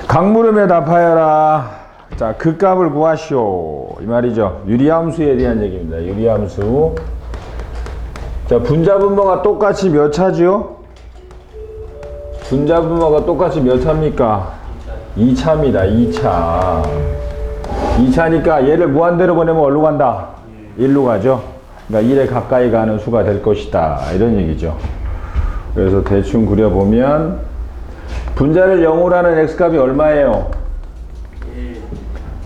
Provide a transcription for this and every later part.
강물음에 답하여라. 자, 그 값을 구하시오. 이 말이죠. 유리함수에 대한 얘기입니다. 유리함수. 자, 분자분모가 똑같이 몇 차지요? 분자분모가 똑같이 몇 차입니까? 2차입니다. 2차. 2차니까 얘를 무한대로 보내면 어디로 간다? 1로 가죠. 그러니까 1에 가까이 가는 수가 될 것이다. 이런 얘기죠. 그래서 대충 그려보면 분자를 0으로 하는 x값이 얼마예요?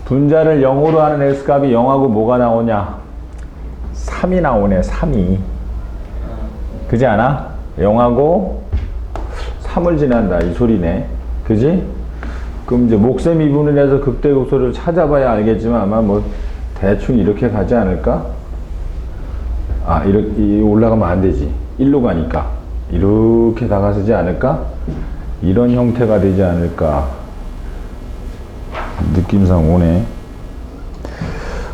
분자를 0으로 하는 x값이 0하고 뭐가 나오냐? 3이 나오네. 3이. 그지 않아? 0하고 3을 지난다. 이 소리네. 그지? 그럼 이제 목셈 미분을 해서 극대극소를 찾아봐야 알겠지만 아마 뭐 대충 이렇게 가지 않을까? 아, 이렇게 올라가면 안 되지. 1로 가니까. 이렇게 다가서지 않을까? 이런 형태가 되지 않을까? 느낌상 오네.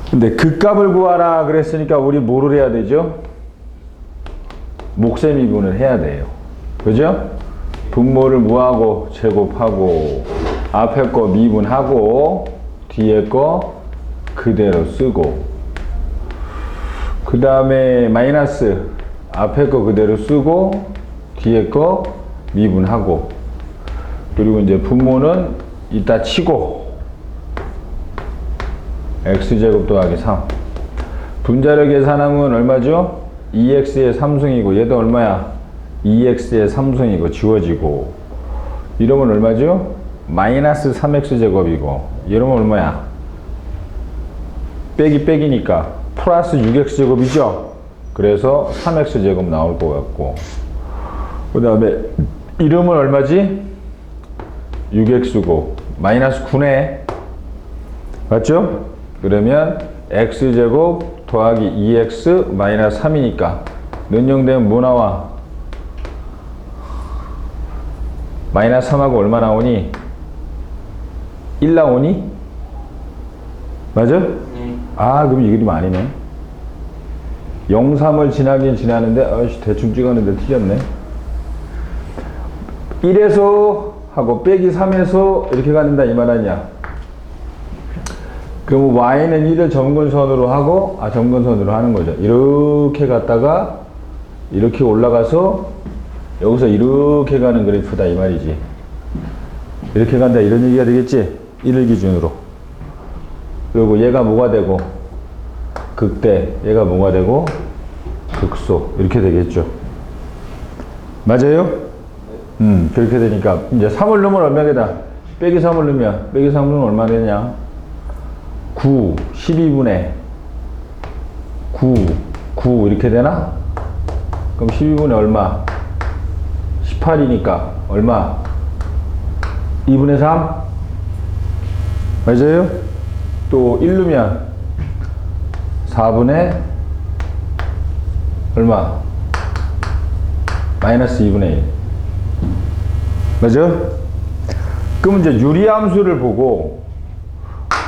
근데 그 값을 구하라 그랬으니까 우리 뭐를 해야 되죠? 목셈 미분을 해야 돼요. 그죠? 분모를 무하고 제곱하고 앞에 거 미분하고 뒤에 거 그대로 쓰고 그 다음에 마이너스 앞에 거 그대로 쓰고 뒤에 거 미분하고 그리고 이제 분모는 이따 치고 x제곱 더하기 3 분자를 계산하면 얼마죠? 2x의 3승이고 얘도 얼마야? 2x의 3승이고 지워지고 이러면 얼마죠? 마이너스 3x제곱이고 이러면 얼마야? 빼기 빼기니까 플러스 6x제곱이죠? 그래서 3x제곱 나올 것 같고 그 다음에 이름은 얼마지? 6x고 마이너스 9네 맞죠? 그러면 x제곱 더하기 2x 마이너스 3이니까 는영되면 뭐 나와? 마이너스 3하고 얼마 나오니? 1 나오니? 맞아? 아 그럼 이 그림 아니네 0, 3을 지나긴 지나는데 아이씨 대충 찍었는데 틀렸네 1에서 하고 빼기 3에서 이렇게 가는다 이 말 아니야 그럼 y는 1을 점근선으로 하고 점근선으로 하는 거죠 이렇게 갔다가 이렇게 올라가서 여기서 이렇게 가는 그래프다 이 말이지 이렇게 간다 이런 얘기가 되겠지 1을 기준으로 그리고 얘가 뭐가 되고 극대 얘가 뭐가 되고 극소 이렇게 되겠죠 맞아요? 그렇게 되니까 이제 3을 넣으면 얼마겠다 빼기 3을 넣으면 빼기 3을 넣으면 얼마 되냐 9 12분의 9 이렇게 되나? 그럼 12분의 얼마? 18이니까 얼마? 2분의 3? 맞아요? 또 1 넣으면 4분의 얼마? 마이너스 2분의 1 맞아? 그럼 이제 유리함수를 보고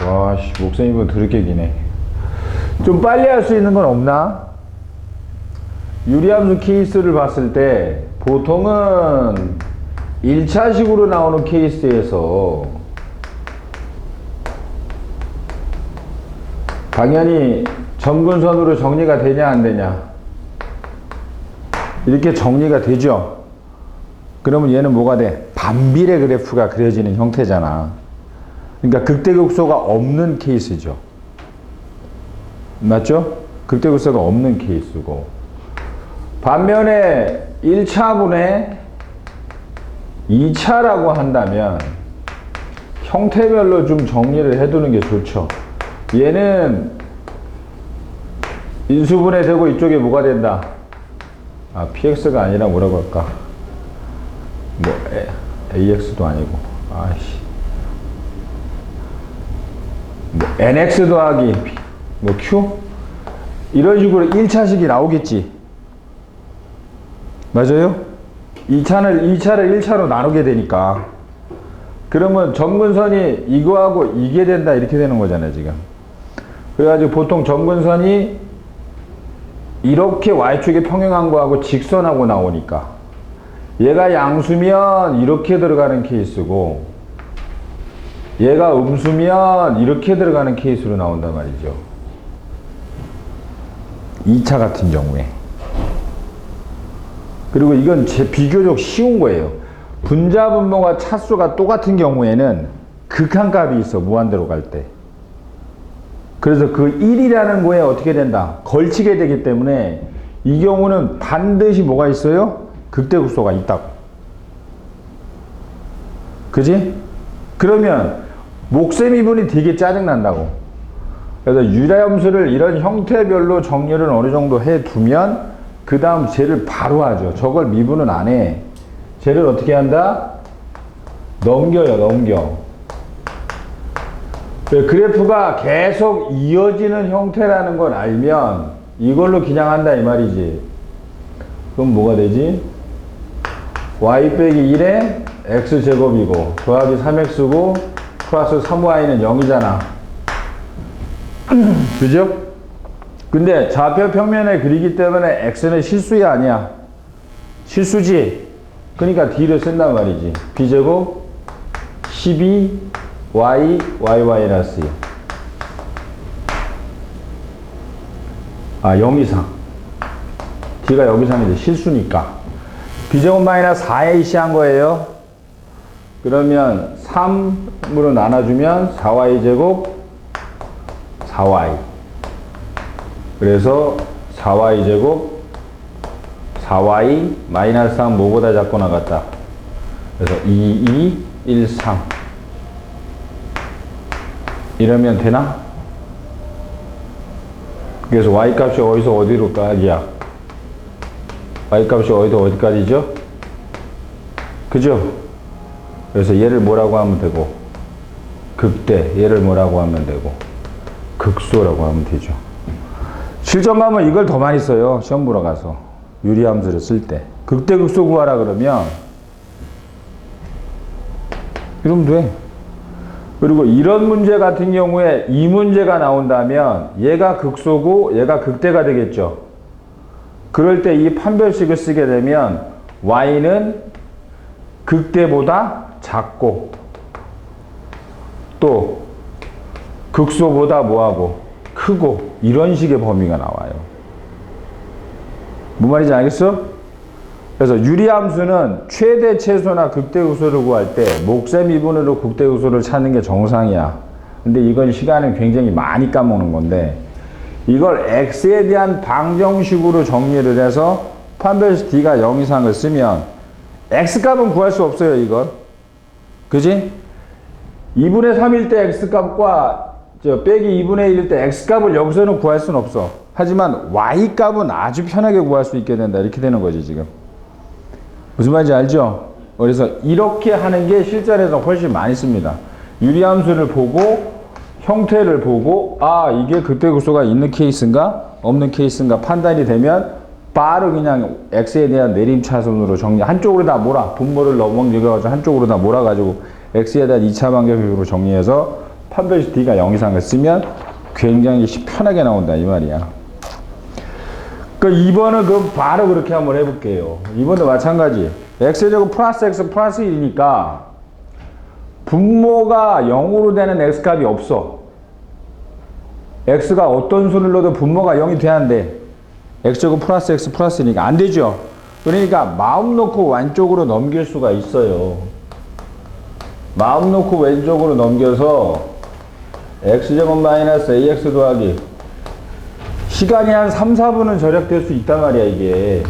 와씨 목사님은 더럽게 기네 좀 빨리 할 수 있는 건 없나? 유리함수 케이스를 봤을 때 보통은 1차식으로 나오는 케이스에서 당연히 점근선으로 정리가 되냐 안 되냐 이렇게 정리가 되죠 그러면 얘는 뭐가 돼? 반비례 그래프가 그려지는 형태잖아 그러니까 극대극소가 없는 케이스죠 맞죠? 극대극소가 없는 케이스고 반면에 1차분의 2차라고 한다면 형태별로 좀 정리를 해두는 게 좋죠 얘는 인수분해 되고 이쪽에 뭐가 된다? px가 아니라 뭐라고 할까? 뭐 ax도 아니고 아이씨 뭐 nx 더하기 뭐 q? 이런 식으로 1차식이 나오겠지 맞아요? 2차를 1차로 나누게 되니까 그러면 점근선이 이거하고 이게 된다 이렇게 되는 거잖아요 지금 그래가지고 보통 점근선이 이렇게 y축에 평행한 거하고 직선하고 나오니까 얘가 양수면 이렇게 들어가는 케이스고 얘가 음수면 이렇게 들어가는 케이스로 나온단 말이죠. 2차 같은 경우에. 그리고 이건 비교적 쉬운 거예요. 분자 분모가 차수가 똑같은 경우에는 극한값이 있어, 무한대로 갈 때. 그래서 그 1이라는 거에 어떻게 된다? 걸치게 되기 때문에 이 경우는 반드시 뭐가 있어요? 극대극소가 있다고. 그지? 그러면 목세미분이 되게 짜증난다고. 그래서 유라염수를 이런 형태별로 정리를 어느 정도 해두면 그 다음 쟤를 바로 하죠. 저걸 미분은 안 해. 쟤를 어떻게 한다? 넘겨요, 넘겨. 그래프가 계속 이어지는 형태라는 걸 알면 이걸로 그냥 한다 이 말이지. 그럼 뭐가 되지? y 빼기 1에 x제곱이고 더하기 3x고 플러스 3y는 0이잖아. 그죠? 근데 좌표 평면에 그리기 때문에 x는 실수야 아니야? 실수지? 그러니까 d를 쓴단 말이지. b제곱 12 y, y-2. 0 이상. d가 0 이상이지. 실수니까. b제곱 마이너스 4에 시한 거예요. 그러면 3으로 나눠주면 4y제곱 4y. 그래서 4y제곱 4y 마이너스 3 뭐보다 작고 나갔다. 그래서 2, 2, 1, 3. 이러면 되나? 그래서 y값이 어디서 어디로까지야? y값이 어디서 어디까지죠? 그죠? 그래서 얘를 뭐라고 하면 되고 극대, 얘를 뭐라고 하면 되고 극소라고 하면 되죠. 실전 가면 이걸 더 많이 써요. 시험 보러 가서 유리함수를 쓸 때 극대 극소 구하라 그러면 이러면 돼. 그리고 이런 문제 같은 경우에 이 문제가 나온다면 얘가 극소고 얘가 극대가 되겠죠. 그럴 때 이 판별식을 쓰게 되면 y는 극대보다 작고 또 극소보다 뭐하고 크고 이런 식의 범위가 나와요. 뭔 말인지 알겠어? 그래서 유리함수는 최대 최소나 극대극소를 구할 때 목세미분으로 극대극소를 찾는 게 정상이야. 근데 이건 시간을 굉장히 많이 까먹는 건데 이걸 x에 대한 방정식으로 정리를 해서 판별식 d가 0 이상을 쓰면 x값은 구할 수 없어요, 이건. 그지? 2분의 3일 때 x값과 빼기 2분의 1일 때 x값을 여기서는 구할 수는 없어. 하지만 y값은 아주 편하게 구할 수 있게 된다. 이렇게 되는 거지, 지금. 무슨 말인지 알죠? 그래서 이렇게 하는 게 실전에서 훨씬 많이 씁니다. 유리함수를 보고 형태를 보고 이게 극대극소가 있는 케이스인가 없는 케이스인가 판단이 되면 바로 그냥 x에 대한 내림차순으로 정리, 한쪽으로 다 몰아, 분모를 넘어가지고 한쪽으로 다 몰아가지고 x에 대한 2차 방정식으로 정리해서 판별식 d가 0 이상을 쓰면 굉장히 편하게 나온다 이 말이야. 그러니까 2번은 바로 그렇게 한번 해볼게요. 2번도 마찬가지. x제곱 플러스 x 플러스 1이니까 분모가 0으로 되는 x값이 없어. x가 어떤 수를 넣어도 분모가 0이 돼야 안 돼. x제곱 플러스 x 플러스 1이니까 안 되죠. 그러니까 마음 놓고 왼쪽으로 넘길 수가 있어요. 마음 놓고 왼쪽으로 넘겨서 x제곱 마이너스 ax 더하기 시간이 한 3, 4분은 절약될 수 있단 말이야 이게.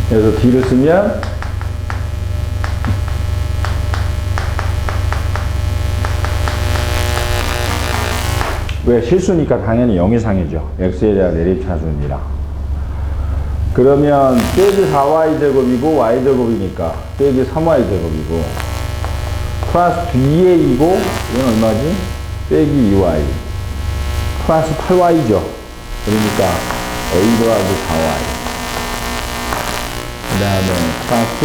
그래서 d를 쓰면 왜? 실수니까 당연히 0 이상이죠. x에 대한 내림차순이라. 그러면 빼기 4y제곱이고 y제곱이니까 빼기 3y제곱이고 플러스 2a이고 이건 얼마지? 빼기 2y 플러스 8y죠. 그러니까 a 더하기 4y 그 다음에 플러스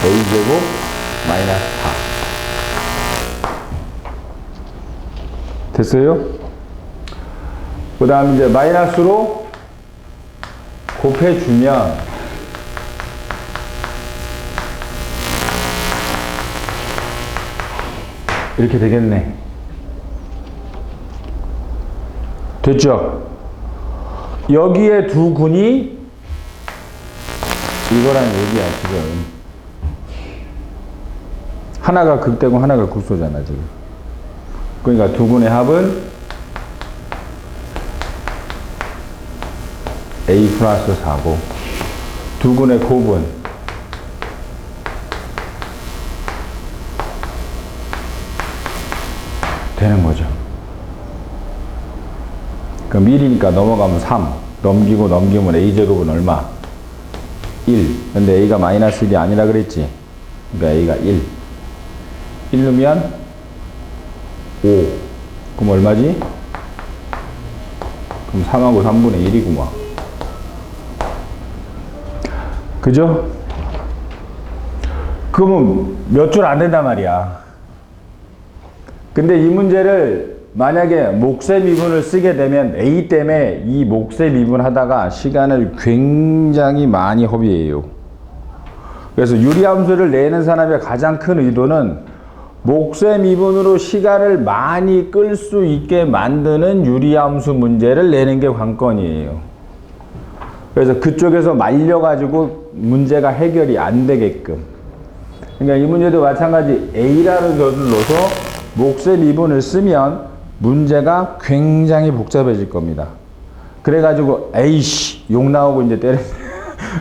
a제곱 마이너스 4 됐어요? 그 다음 이제 마이너스로 곱해주면 이렇게 되겠네. 됐죠? 여기에 두 군이 이거란 얘기야 지금. 하나가 극대고 하나가 극소잖아 지금. 그러니까 두 군의 합은 A 플러스 4고 두 군의 곱은 되는 거죠. 그럼 1이니까 넘어가면 3 넘기면 A제곱은 얼마? 1. 근데 A가 마이너스 1이 아니라 그랬지. 그러니까 A가 1 넣으면 5. 그럼 얼마지? 그럼 3하고 3분의 1이구만. 그죠? 그러면 몇 줄 안 된단 말이야. 근데 이 문제를 만약에 목세 미분을 쓰게 되면 A 때문에 이 목세 미분 하다가 시간을 굉장히 많이 허비해요. 그래서 유리함수를 내는 사람의 가장 큰 의도는 목세 미분으로 시간을 많이 끌 수 있게 만드는 유리함수 문제를 내는 게 관건이에요. 그래서 그쪽에서 말려가지고 문제가 해결이 안 되게끔. 그러니까 이 문제도 마찬가지 A라는 것을 넣어서 목세 미분을 쓰면 문제가 굉장히 복잡해질 겁니다. 그래가지고 에이씨 욕 나오고 이제 때려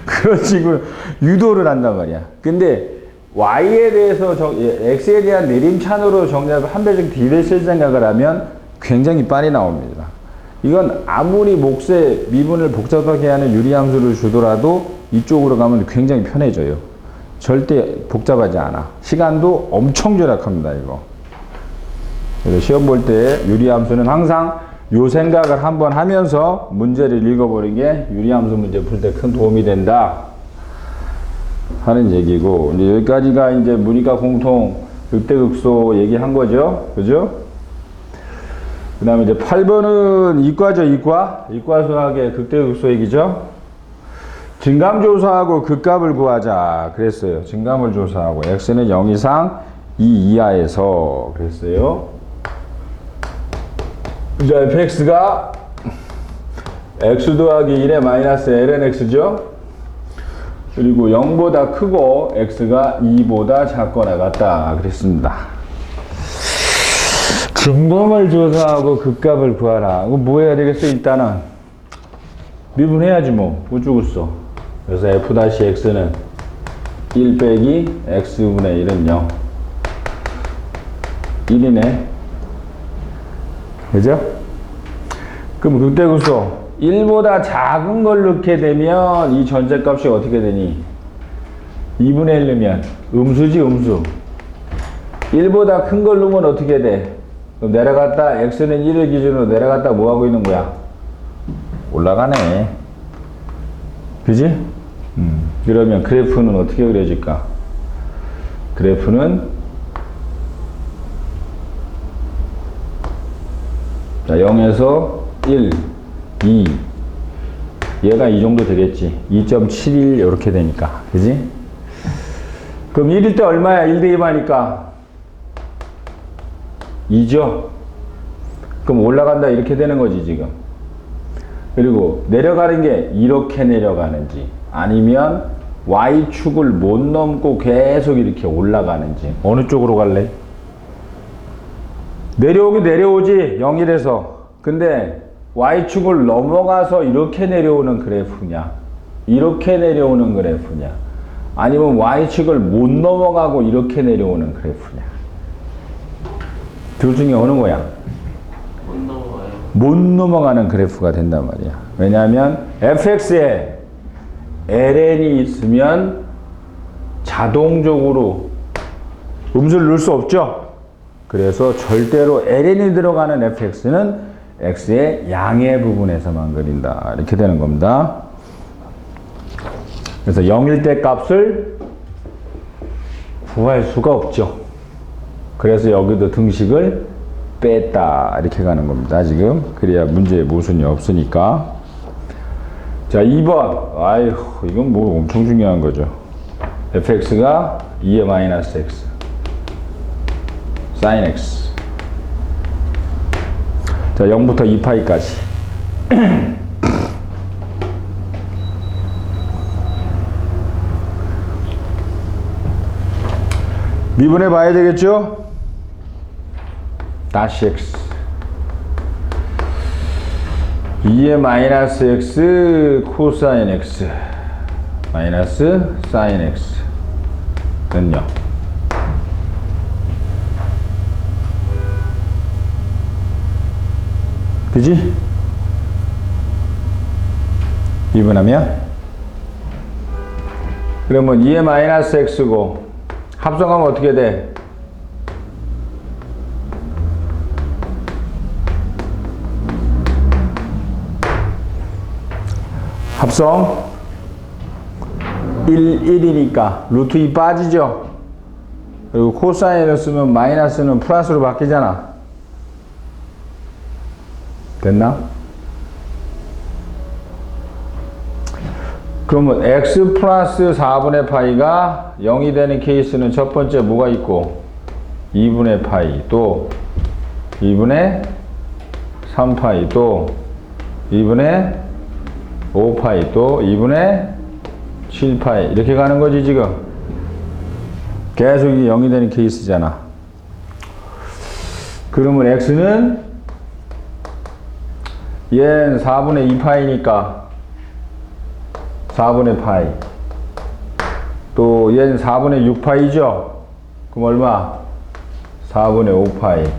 그런 식으로 유도를 한단 말이야. 근데 Y에 대해서 X에 대한 내림찬으로 정답을 한 배씩 뒤를 생각을 하면 굉장히 빨리 나옵니다. 이건 아무리 목세 미분을 복잡하게 하는 유리함수를 주더라도 이쪽으로 가면 굉장히 편해져요. 절대 복잡하지 않아. 시간도 엄청 절약합니다, 이거. 그래서 시험 볼 때 유리함수는 항상 요 생각을 한번 하면서 문제를 읽어보는 게 유리함수 문제 풀 때 큰 도움이 된다 하는 얘기고, 이제 여기까지가 이제 문이과 공통 극대극소 얘기한 거죠. 그죠? 그 다음에 이제 8번은 이과죠, 이과. 이과 수학의 극대극소 얘기죠. 증감조사하고 극값을 구하자 그랬어요. 증감을 조사하고 x는 0 이상 2 이하에서 그랬어요. 자, fx가 x 더하기 1의 마이너스 ln x죠. 그리고 0보다 크고 x가 2보다 작거나 같다 그랬습니다. 증감을 조사하고 극값을 구하라. 그럼 뭐 해야 되겠어? 일단은 미분해야지 뭐. 우쭈구써. 그래서 f-x는 1 빼기 x분의 1은 0. 1이네. 그죠? 그럼 극대극소 1보다 작은 걸 넣게 되면 이 전제값이 어떻게 되니? 2분의 1 넣으면 음수지, 음수. 1보다 큰 걸 넣으면 어떻게 돼? 그럼 내려갔다 x는 1을 기준으로 내려갔다 뭐 하고 있는 거야? 올라가네. 그지? 그러면 그래프는 어떻게 그려질까? 그래프는 자, 0에서 1, 2 얘가 이 정도 되겠지. 2.71 이렇게 되니까. 그지? 그럼 1일 때 얼마야? 1 대 2 하니까 2죠? 그럼 올라간다 이렇게 되는 거지 지금. 그리고 내려가는 게 이렇게 내려가는지 아니면 Y축을 못 넘고 계속 이렇게 올라가는지 어느 쪽으로 갈래? 내려오긴 내려오지 0일에서. 근데 Y축을 넘어가서 이렇게 내려오는 그래프냐 이렇게 내려오는 그래프냐 아니면 Y축을 못 넘어가고 이렇게 내려오는 그래프냐. 둘 중에 어느 거야? 못 넘어가요. 못 넘어가는 그래프가 된단 말이야. 왜냐하면 fx에 ln이 있으면 자동적으로 음수를 넣을 수 없죠. 그래서 절대로 ln이 들어가는 fx는 x의 양의 부분에서만 그린다. 이렇게 되는 겁니다. 그래서 0일 때 값을 구할 수가 없죠. 그래서 여기도 등식을 뺐다. 이렇게 가는 겁니다. 지금. 그래야 문제에 모순이 없으니까. 자, 2번. 아이고, 이건 뭐 엄청 중요한 거죠. fx가 2의 마이너스 x. sin x. 자, 0부터 2파이까지. 미분해 봐야 되겠죠? 다시 x 2의 마이너스 x 코사인 x 마이너스 사인 x 는 0. 그지? 미분하면 그러면 2의 마이너스 x고 합성하면 어떻게 돼? 합성 1이니까 루트 2 빠지죠? 그리고 코사인을 쓰면 마이너스는 플러스로 바뀌잖아. 됐나? 그러면 x 플러스 4분의 파이가 0이 되는 케이스는 첫 번째 뭐가 있고 2분의 파이 또 2분의 3파이 또 2분의 5파이 또 2분의 7파이 이렇게 가는 거지 지금. 계속 이게 0이 되는 케이스잖아. 그러면 x는 얘는 4분의 2파이니까 4분의 파이 또 얘는 4분의 6파이죠. 그럼 얼마? 4분의 5파이.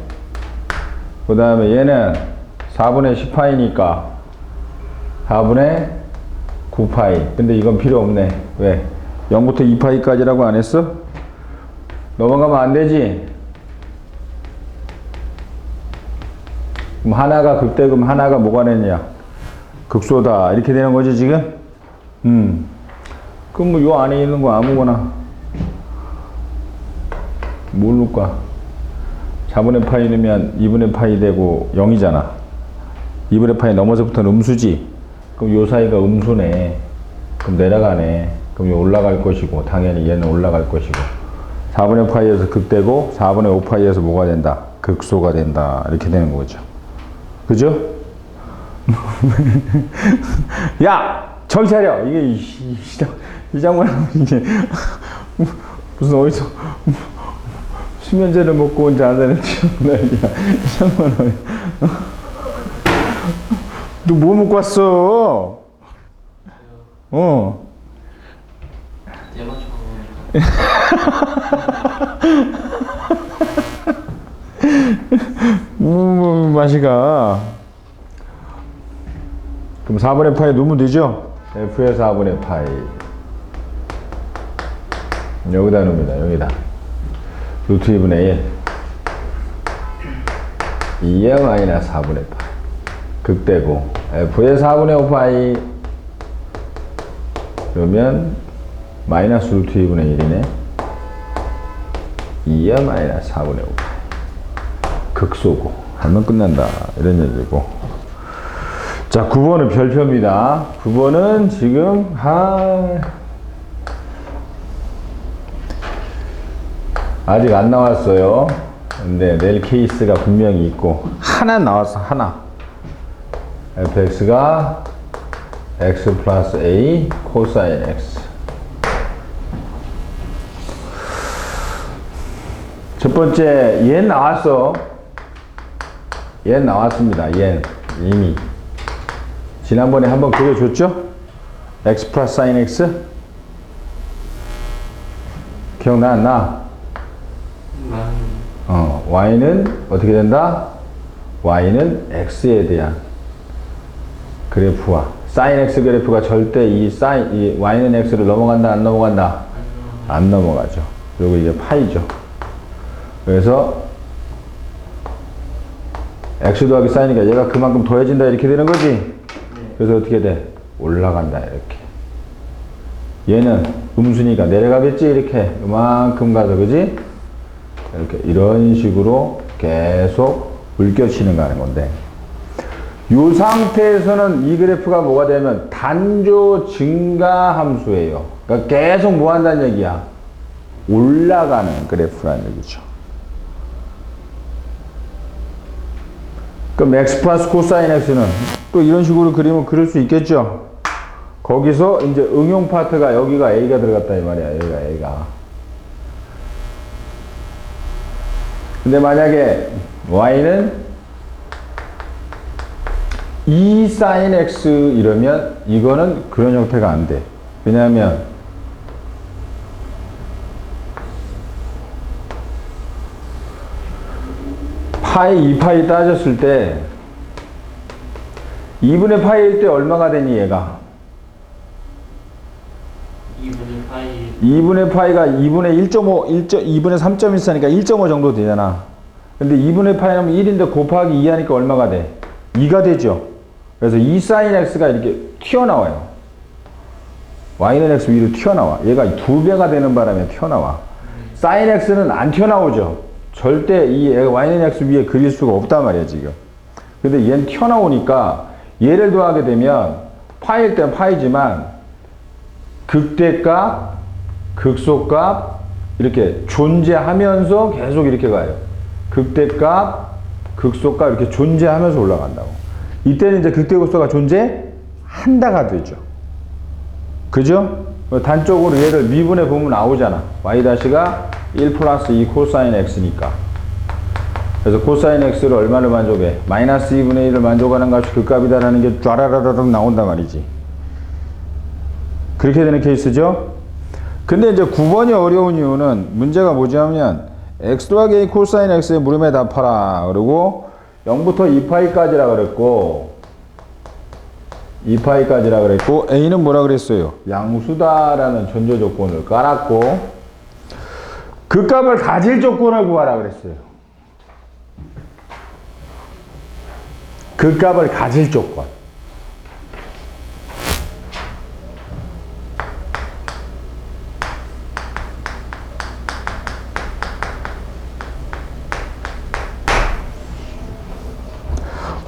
그 다음에 얘는 4분의 10파이니까 4분의 9파이. 근데 이건 필요 없네. 왜? 0부터 2파이까지라고 안 했어? 넘어가면 안 되지? 그럼 하나가 극대금 하나가 뭐가 되냐? 극소다. 이렇게 되는 거지 지금? 그럼 뭐 요 안에 있는 거 아무거나 뭘 놓을까? 4분의 파이 넣으면 2분의 파이 되고 0이잖아. 2분의 파이 넘어서부터는 음수지. 그럼 요 사이가 음수네. 그럼 내려가네. 그럼 요 올라갈 것이고 당연히 얘는 올라갈 것이고 4분의 파이에서 극되고 4분의 5파이에서 뭐가 된다? 극소가 된다. 이렇게 되는 거죠. 그죠? 야! 정신 차려! 이게 이 장관은 이게 무슨 어디서 수면제를 먹고 온 자세는 튀어나오냐. 이 장관은 너 뭐 먹고 왔어? 맛이 가. 그럼 4분의 파이 넣으면 되죠? f의 4분의 파이 여기다 넣습니다. 여기다 루트 2분의 1 2의 마이너스 4분의 파이 극대고 f의 4분의 5파이 그러면 마이너스 루트 2분의 1이네 2의 마이너스 4분의 5파이 극소고 하면 끝난다 이런 얘기고. 자, 9번은 별표입니다. 9번은 지금 아직 안 나왔어요. 근데 낼 케이스가 분명히 있고 하나 나왔어. 하나 fx가 x 플러스 a 코사인 x. 첫 번째 얘 나왔어. 얘 나왔습니다. 얘 이미 지난번에 한번 그려줬죠? x 플러스 사인 x? 기억나 안 나? y는 어떻게 된다? y는 x에 대한 그래프와 사인 x 그래프가 절대 이 y는 x를 넘어간다 안 넘어간다? 안 넘어가죠. 그리고 이게 파이죠. 그래서 x 더하기 사인이니까 얘가 그만큼 더해진다 이렇게 되는 거지? 그래서 어떻게 돼? 올라간다 이렇게. 얘는 음수니까 내려가겠지 이렇게 이만큼 가서 그지? 이렇게 이런 식으로 계속 물결치는 거 하는 건데 이 상태에서는 이 그래프가 뭐가 되면 단조 증가 함수예요. 그러니까 계속 뭐 한다는 얘기야? 올라가는 그래프라는 얘기죠. 그럼 x 플러스 코사인 x는 또 이런 식으로 그리면 그릴 수 있겠죠? 거기서 이제 응용 파트가 여기가 a가 들어갔다 이 말이야. 여기가 a가. 근데 만약에 y는 2 sin x 이러면 이거는 그런 형태가 안 돼. 왜냐하면 파이 2파이 따졌을 때 2분의 파이일 때 얼마가 되니 얘가? 2분의 파이 2분의 파이가 2분의 1.5, 2분의 3.14니까 1.5 정도 되잖아. 근데 2분의 파이는 1인데 곱하기 2 하니까 얼마가 돼? 2가 되죠. 그래서 2 sin x가 이렇게 튀어나와요. y는 x 위로 튀어나와. 얘가 2배가 되는 바람에 튀어나와. sin x는 안 튀어나오죠. 절대 이 y는 x 위에 그릴 수가 없단 말이야 지금. 근데 얘는 튀어나오니까 얘를 더하게 되면 파일 때는 파이지만 극대값, 극소값 이렇게 존재하면서 계속 이렇게 가요. 극대값, 극소값 이렇게 존재하면서 올라간다고. 이때는 이제 극대극소가 존재한다가 되죠. 그죠? 단적으로 얘를 미분해 보면 나오잖아. y-가 1 플러스 2 코사인 x니까. 그래서 코사인 x를 얼마를 만족해? 마이너스 2분의 1을 만족하는 값이 그 값이다라는 게 쫘라라라락 나온단 말이지. 그렇게 되는 케이스죠? 근데 이제 9번이 어려운 이유는 문제가 뭐지 하면 x 더하기 a 코사인 x의 물음에 답하라. 그리고 0부터 2파이까지라 그랬고 2파이까지라 그랬고 a는 뭐라 그랬어요? 양수다라는 전제 조건을 깔았고 그 값을 가질 조건을 구하라 그랬어요. 그 값을 가질 조건.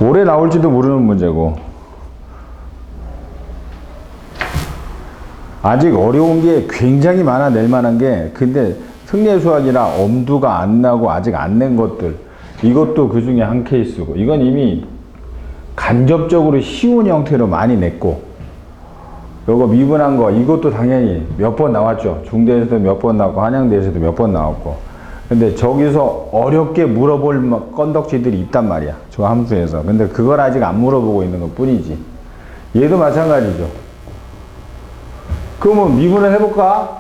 올해 나올지도 모르는 문제고 아직 어려운 게 굉장히 많아. 낼 만한 게. 근데 특례수학이나 엄두가 안 나고 아직 안 낸 것들 이것도 그 중에 한 케이스고 이건 이미 간접적으로 쉬운 형태로 많이 냈고 요거 미분한 거 이것도 당연히 몇 번 나왔죠. 중대에서도 몇 번 나왔고 한양대에서도 몇 번 나왔고 근데 저기서 어렵게 물어볼 건덕지들이 있단 말이야. 저 함수에서. 근데 그걸 아직 안 물어보고 있는 것 뿐이지. 얘도 마찬가지죠. 그러면 미분을 해볼까?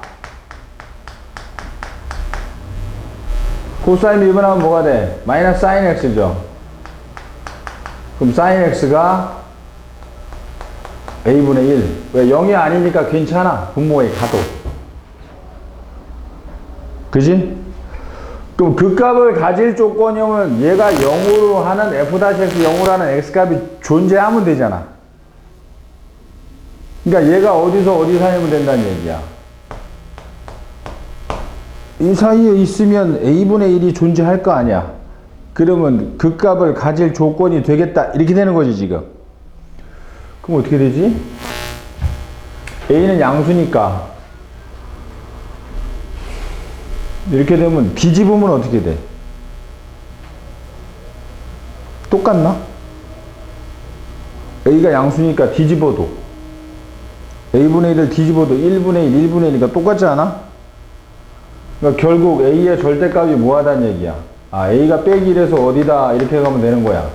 코사인 미분하면 뭐가 돼? 마이너스 사인 x죠. 그럼 사인 x가 a분의 1. 왜? 0이 아니니까 괜찮아. 분모에 가도. 그지? 그럼 그 값을 가질 조건이면 얘가 0으로 하는 f-x 0으로 하는 x값이 존재하면 되잖아. 그러니까 얘가 어디서 어디 사이면 된다는 얘기야. 이 사이에 있으면 a분의 1이 존재할 거 아니야. 그러면 그 값을 가질 조건이 되겠다. 이렇게 되는 거지 지금. 그럼 어떻게 되지? a는 양수니까 이렇게 되면 뒤집으면 어떻게 돼? 똑같나? a가 양수니까 뒤집어도 a분의 1을 뒤집어도 1분의 1, 1분의 1이니까 똑같지 않아? 그러니까 결국 a의 절대값이 뭐하다는 얘기야. 아, a가 빼기 1에서 어디다 이렇게 가면 되는 거야.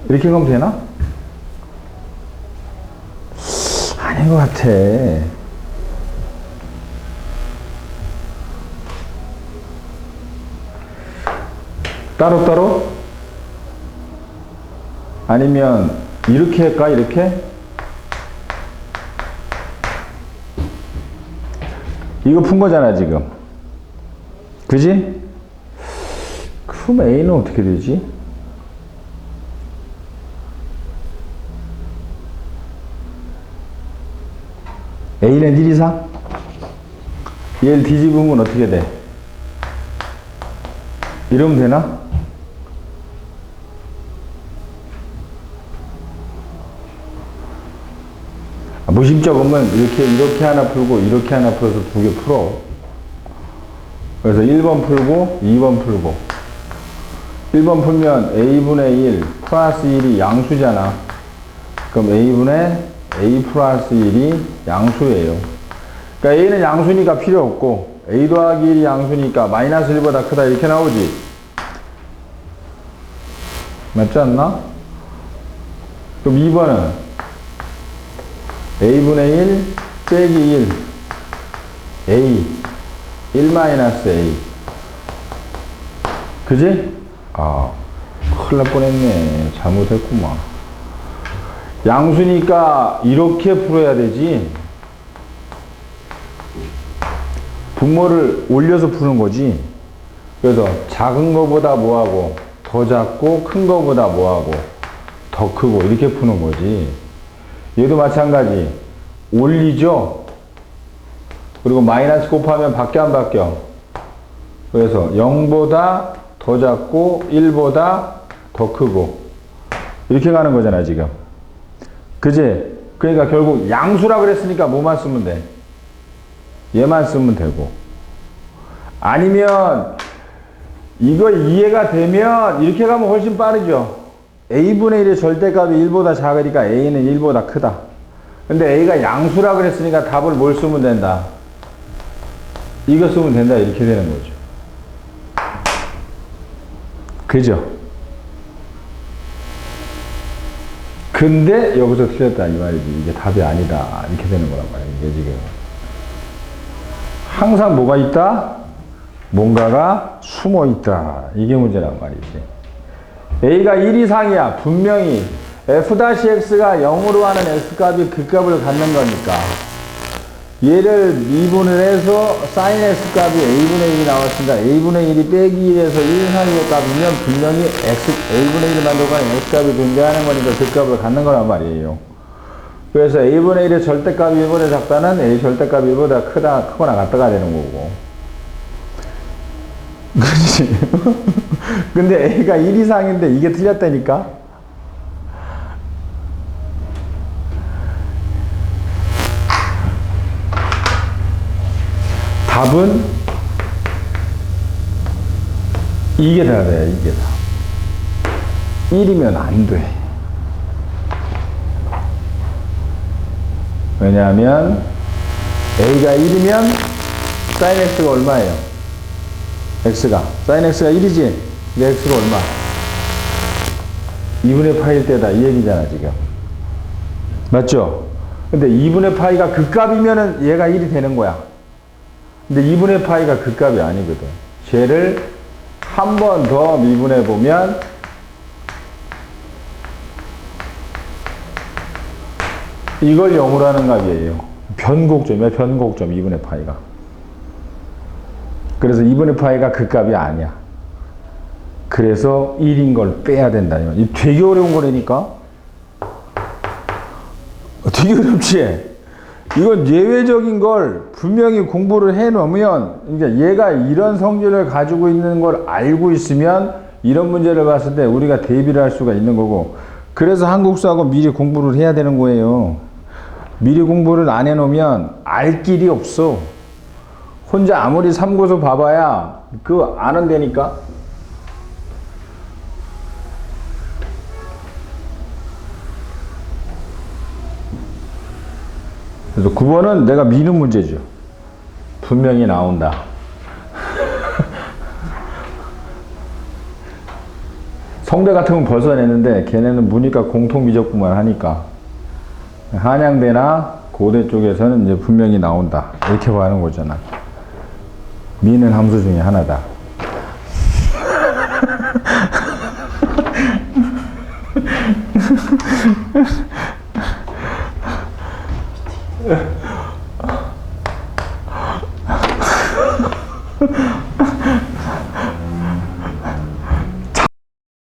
이렇게 가면 되나? 아닌 것 같아. 따로따로? 아니면 이렇게 할까? 이렇게? 이거 푼 거잖아 지금. 그지? 그럼 A는 어떻게 되지? A는 1 이상? 얘를 뒤집으면 어떻게 돼? 이러면 되나? 무심적으면 이렇게 하나 풀고 이렇게 하나 풀어서 두 개 풀어. 그래서 1번 풀고 2번 풀고 1번 풀면 a분의 1 플러스 1이 양수잖아. 그럼 a분의 a 플러스 1이 양수예요. 그러니까 a는 양수니까 필요 없고 a 더하기 1이 양수니까 마이너스 1보다 크다 이렇게 나오지. 맞지 않나? 그럼 2번은 a분의 1 빼기 1 a 1 마이너스 a 그지? 아 큰일 날 뻔했네. 잘못했구만. 양수니까 이렇게 풀어야 되지. 분모를 올려서 푸는 거지. 그래서 작은 거보다 뭐하고 더 작고 큰 거보다 뭐하고 더 크고 이렇게 푸는 거지. 얘도 마찬가지. 올리죠. 그리고 마이너스 곱하면 바뀌어 안 바뀌어? 그래서 0보다 더 작고 1보다 더 크고 이렇게 가는 거잖아 지금. 그지? 그러니까 결국 양수라 그랬으니까 뭐만 쓰면 돼? 얘만 쓰면 되고. 아니면 이거 이해가 되면 이렇게 가면 훨씬 빠르죠. a분의 1의 절대값이 1보다 작으니까 a는 1보다 크다. 근데 a가 양수라 그랬으니까 답을 뭘 쓰면 된다? 이거 쓰면 된다 이렇게 되는 거죠. 그죠? 근데 여기서 틀렸다 이 말이지. 이게 답이 아니다 이렇게 되는 거란 말이야. 이게 지금 항상 뭐가 있다? 뭔가가 숨어 있다. 이게 문제란 말이지. a가 1 이상이야. 분명히 f-x가 0으로 하는 x값이 그 값을 갖는 거니까 얘를 미분을 해서 sin x값이 a분의 1이 나왔으니까 a분의 1이 빼기 1에서 1 이상의 값이면 분명히 a분의 1을 만들어가는 x값이 존재하는 거니까 그 값을 갖는 거란 말이에요. 그래서 a분의 1의 절대값이 1보다 작다는 a 절대값이 1보다 크거나 같다가 되는 거고. 그렇지. 근데 a가 1 이상인데 이게 틀렸다니까? 답은 이게 답이야, 이게 답. 1이면 안 돼. 왜냐하면 a가 1이면 sin x가 얼마예요? x가 sin x가 1이지? 근데 x가 얼마? 2분의 파일 때다 이 얘기잖아 지금. 맞죠? 근데 2분의 파이가 그 값이면은 얘가 1이 되는 거야. 근데 2분의 파이가 그 값이 아니거든. 쟤를 한 번 더 미분해 보면 이걸 0으로 하는 값이에요. 변곡점이야, 변곡점 2분의 파이가. 그래서 2분의 파이가 그 값이 아니야. 그래서 1인 걸 빼야 된다니. 이 되게 어려운 거라니까? 되게 어렵지? 이건 예외적인 걸 분명히 공부를 해 놓으면, 그러니까 얘가 이런 성질을 가지고 있는 걸 알고 있으면 이런 문제를 봤을 때 우리가 대비를 할 수가 있는 거고, 그래서 한국사하고 미리 공부를 해야 되는 거예요. 미리 공부를 안 해 놓으면 알 길이 없어. 혼자 아무리 참고서 봐봐야 그거 안 한다니까? 그래서 9번은 내가 미는 문제죠. 분명히 나온다. 성대 같은 건 벌써 냈는데 걔네는 문이과 공통미적분만 하니까 한양대나 고대 쪽에서는 이제 분명히 나온다. 이렇게 하는 거잖아. 미는 함수 중에 하나다.